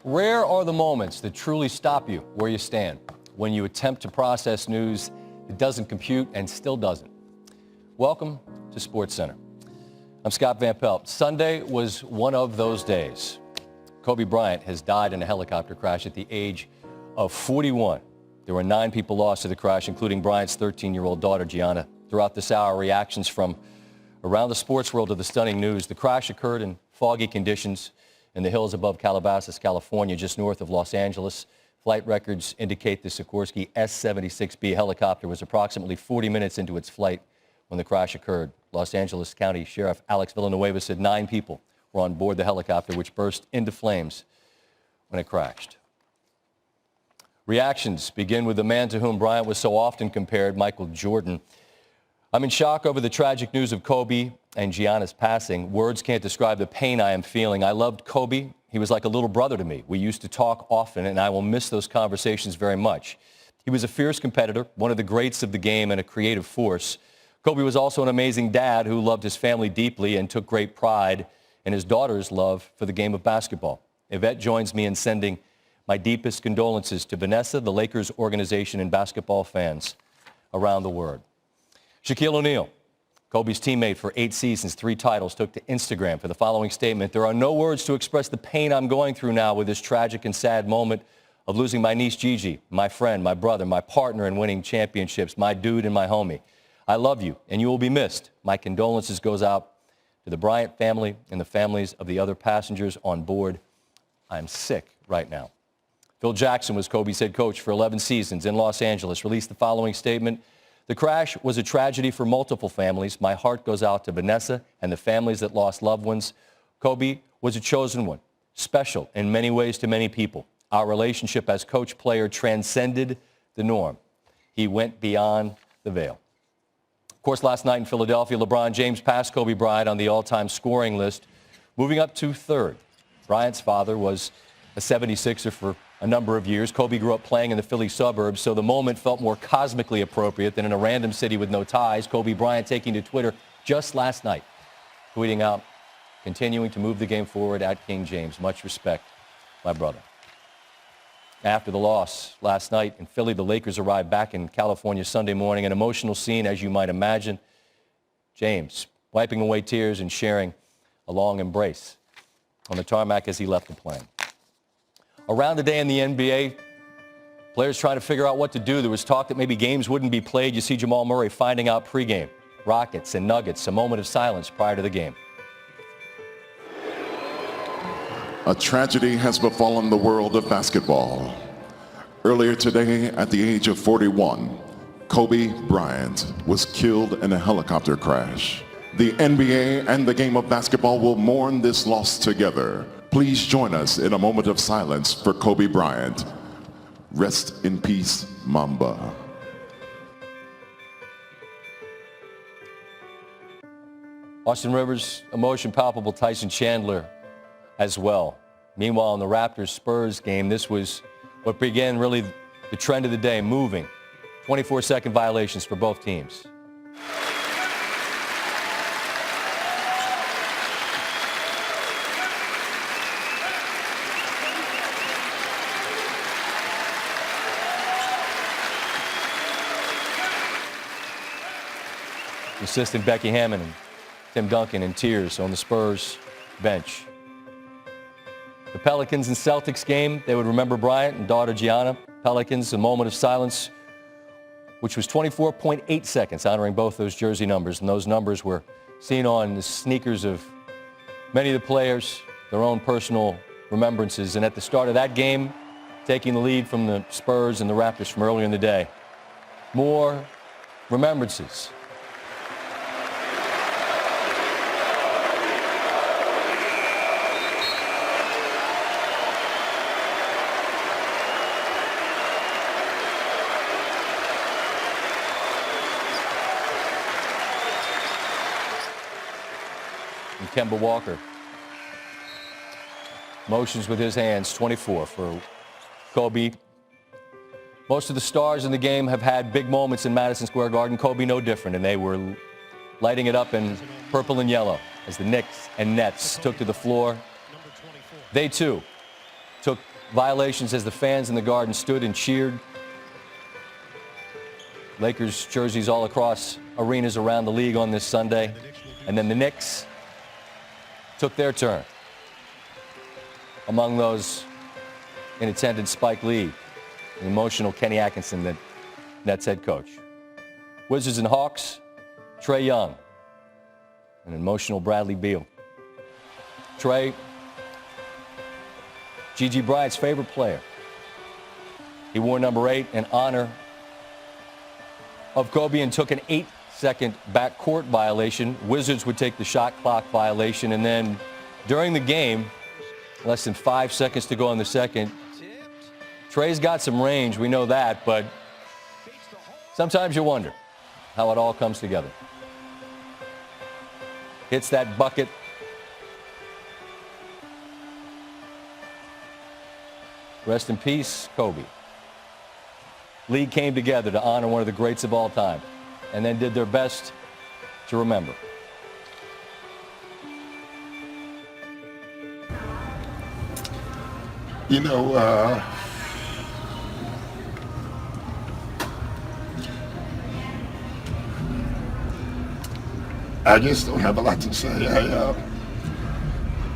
Rare are the moments that truly stop you where you stand, when you attempt to process news that doesn't compute and still doesn't. Welcome to SportsCenter. I'm Scott Van Pelt. Sunday was one of those days. Kobe Bryant has died in a helicopter crash at the age of 41. There were 9 people lost to the crash, including Bryant's 13-year-old daughter, Gianna. Throughout this hour, reactions from around the sports world to the stunning news. The crash occurred in foggy conditions in the hills above Calabasas, California, just north of Los Angeles. Flight records indicate the Sikorsky S-76B helicopter was approximately 40 minutes into its flight when the crash occurred. Los Angeles County Sheriff Alex Villanueva said 9 people were on board the helicopter, which burst into flames when it crashed. Reactions begin with the man to whom Bryant was so often compared, Michael Jordan. I'm in shock over the tragic news of Kobe and Gianna's passing. Words can't describe the pain I am feeling. I loved Kobe. He was like a little brother to me. We used to talk often, and I will miss those conversations very much. He was a fierce competitor, one of the greats of the game, and a creative force. Kobe was also an amazing dad who loved his family deeply and took great pride in his daughter's love for the game of basketball. Yvette joins me in sending my deepest condolences to Vanessa, the Lakers organization, and basketball fans around the world. Shaquille O'Neal, Kobe's teammate for 8 seasons, 3 titles, took to Instagram for the following statement. There are no words to express the pain I'm going through now with this tragic and sad moment of losing my niece Gigi, my friend, my brother, my partner in winning championships, my dude and my homie. I love you, and you will be missed. My condolences goes out to the Bryant family and the families of the other passengers on board. I'm sick right now. Phil Jackson was Kobe's head coach for 11 seasons in Los Angeles, released the following statement. The crash was a tragedy for multiple families. My heart goes out to Vanessa and the families that lost loved ones. Kobe was a chosen one, special in many ways to many people. Our relationship as coach-player transcended the norm. He went beyond the veil. Of course, last night in Philadelphia, LeBron James passed Kobe Bryant on the all-time scoring list, moving up to 3rd. Bryant's father was a 76er for a number of years. Kobe grew up playing in the Philly suburbs, so the moment felt more cosmically appropriate than in a random city with no ties. Kobe Bryant taking to Twitter just last night, tweeting out, continuing to move the game forward at King James. Much respect, my brother. After the loss last night in Philly, the Lakers arrived back in California Sunday morning. An emotional scene, as you might imagine. James wiping away tears and sharing a long embrace on the tarmac as he left the plane. Around the day in the NBA, players trying to figure out what to do. There was talk that maybe games wouldn't be played. You see Jamal Murray finding out pregame. Rockets and Nuggets, a moment of silence prior to the game. A tragedy has befallen the world of basketball. Earlier today, at the age of 41, Kobe Bryant was killed in a helicopter crash. The NBA and the game of basketball will mourn this loss together. Please join us in a moment of silence for Kobe Bryant. Rest in peace, Mamba. Austin Rivers, emotion palpable. Tyson Chandler as well. Meanwhile, in the Raptors-Spurs game, this was what began really the trend of the day, moving. 24-second violations for both teams. Assistant Becky Hammond and Tim Duncan in tears on the Spurs bench. The Pelicans and Celtics game, they would remember Bryant and daughter Gianna. Pelicans, a moment of silence, which was 24.8 seconds, honoring both those jersey numbers. And those numbers were seen on the sneakers of many of the players, their own personal remembrances. And at the start of that game, taking the lead from the Spurs and the Raptors from earlier in the day, more remembrances. And Kemba Walker motions with his hands, 24 for Kobe. Most of the stars in the game have had big moments in Madison Square Garden. Kobe no different, and they were lighting it up in purple and yellow as the Knicks and Nets took to the floor. They, too, took violations as the fans in the Garden stood and cheered. Lakers jerseys all across arenas around the league on this Sunday. And then the Knicks took their turn. Among those in attendance, Spike Lee, an emotional Kenny Atkinson, the Nets head coach. Wizards and Hawks, Trae Young, an emotional Bradley Beal. Trae, Gigi Bryant's favorite player. He wore number 8 in honor of Kobe and took an 8-second backcourt violation. Wizards would take the shot clock violation, and then during the game, less than 5 seconds to go in the second, Trae's got some range, we know that, but sometimes you wonder how it all comes together. Hits that bucket. Rest in peace, Kobe. League came together to honor one of the greats of all time and then did their best to remember. You know, I just don't have a lot to say.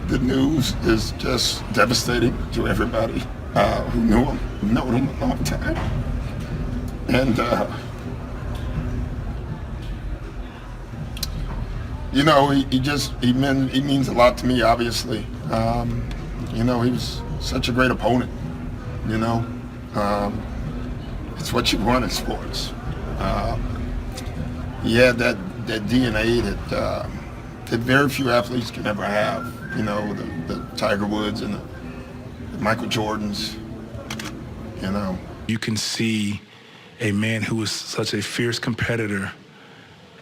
The news is just devastating to everybody who knew him, who known him a long time. And, you know, he means a lot to me, obviously. You know, he was such a great opponent, you know. It's what you want in sports. He had that DNA that very few athletes can ever have. You know, the Tiger Woods and the Michael Jordans, you know. You can see a man who was such a fierce competitor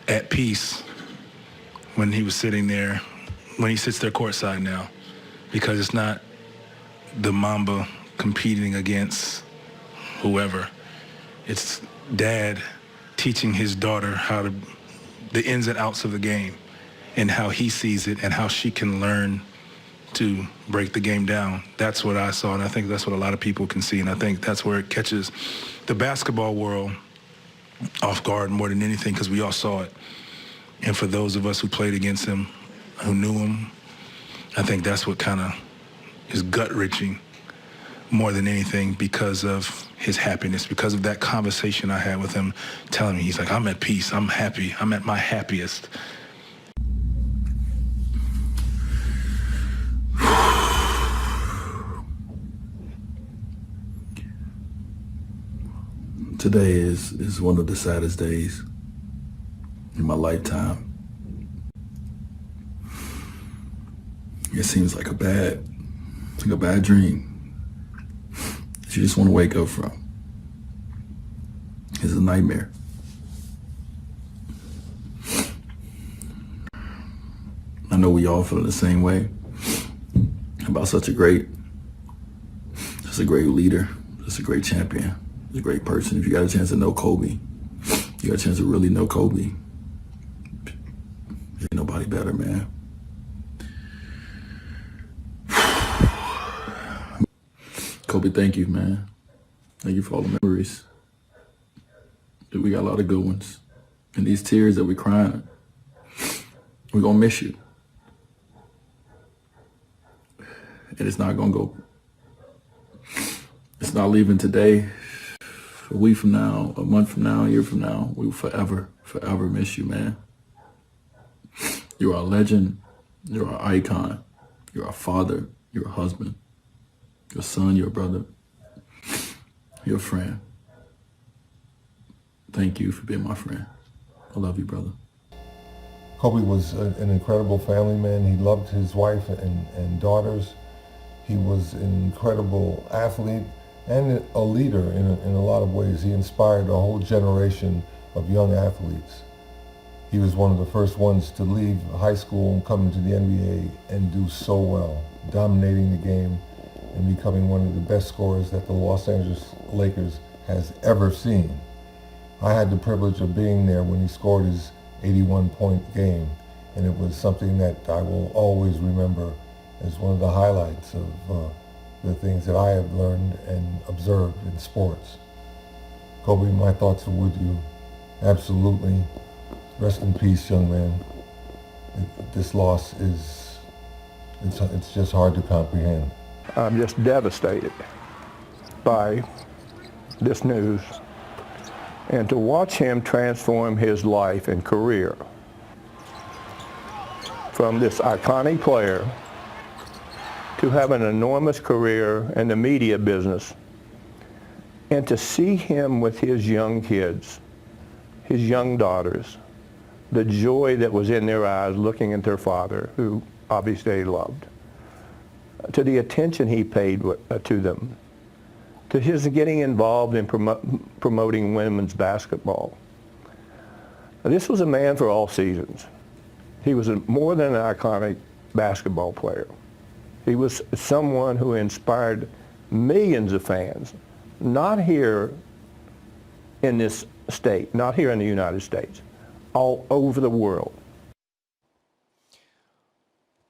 at peace when he was sitting there, when he sits there courtside now, because it's not the Mamba competing against whoever. It's dad teaching his daughter the ins and outs of the game and how he sees it and how she can learn to break the game down. That's what I saw, and I think that's what a lot of people can see, and I think that's where it catches the basketball world off guard more than anything, because we all saw it. And for those of us who played against him, who knew him, I think that's what kind of is gut-wrenching more than anything, because of his happiness, because of that conversation I had with him telling me, he's like, I'm at peace, I'm happy, I'm at my happiest. Today is one of the saddest days in my lifetime. It seems like a bad dream that you just want to wake up from. It's a nightmare. I know we all feel the same way about such a great leader, just a great champion. A great person. If you got a chance to know Kobe, you got a chance to really know Kobe. Ain't nobody better, man. Kobe, thank you, man. Thank you for all the memories. We got a lot of good ones. And these tears that we're crying, we're gonna miss you. And it's not gonna go. It's not leaving today. A week from now, a month from now, a year from now, we will forever miss you, man. You're our legend. You're our icon. You're our father. You're a husband. Your son, your brother. Your friend. Thank you for being my friend. I love you, brother. Kobe was an incredible family man. He loved his wife and daughters. He was an incredible athlete and a leader in a lot of ways. He inspired a whole generation of young athletes. He was one of the first ones to leave high school and come into the NBA and do so well, dominating the game and becoming one of the best scorers that the Los Angeles Lakers has ever seen. I had the privilege of being there when he scored his 81-point game, and it was something that I will always remember as one of the highlights of the things that I have learned and observed in sports. Kobe, my thoughts are with you. Absolutely. Rest in peace, young man. This loss is, it's just hard to comprehend. I'm just devastated by this news. And to watch him transform his life and career from this iconic player to have an enormous career in the media business, and to see him with his young kids, his young daughters, the joy that was in their eyes looking at their father, who obviously they loved, to the attention he paid to them, to his getting involved in promoting women's basketball. This was a man for all seasons. He was more than an iconic basketball player. He was someone who inspired millions of fans, not here in this state, not here in the United States, all over the world.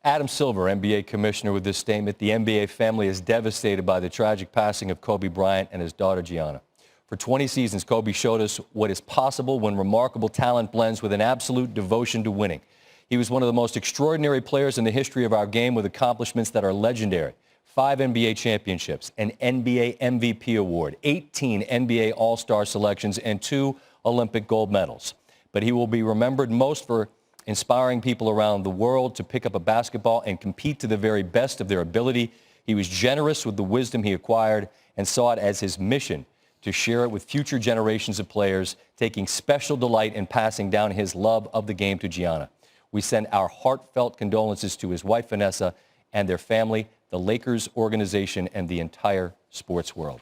Adam Silver, NBA commissioner, with this statement. The NBA family is devastated by the tragic passing of Kobe Bryant and his daughter Gianna. For 20 seasons, Kobe showed us what is possible when remarkable talent blends with an absolute devotion to winning. He was one of the most extraordinary players in the history of our game, with accomplishments that are legendary. 5 NBA championships, an NBA MVP award, 18 NBA All-Star selections, and 2 Olympic gold medals. But he will be remembered most for inspiring people around the world to pick up a basketball and compete to the very best of their ability. He was generous with the wisdom he acquired and saw it as his mission to share it with future generations of players, taking special delight in passing down his love of the game to Gianna. We send our heartfelt condolences to his wife, Vanessa, and their family, the Lakers organization, and the entire sports world.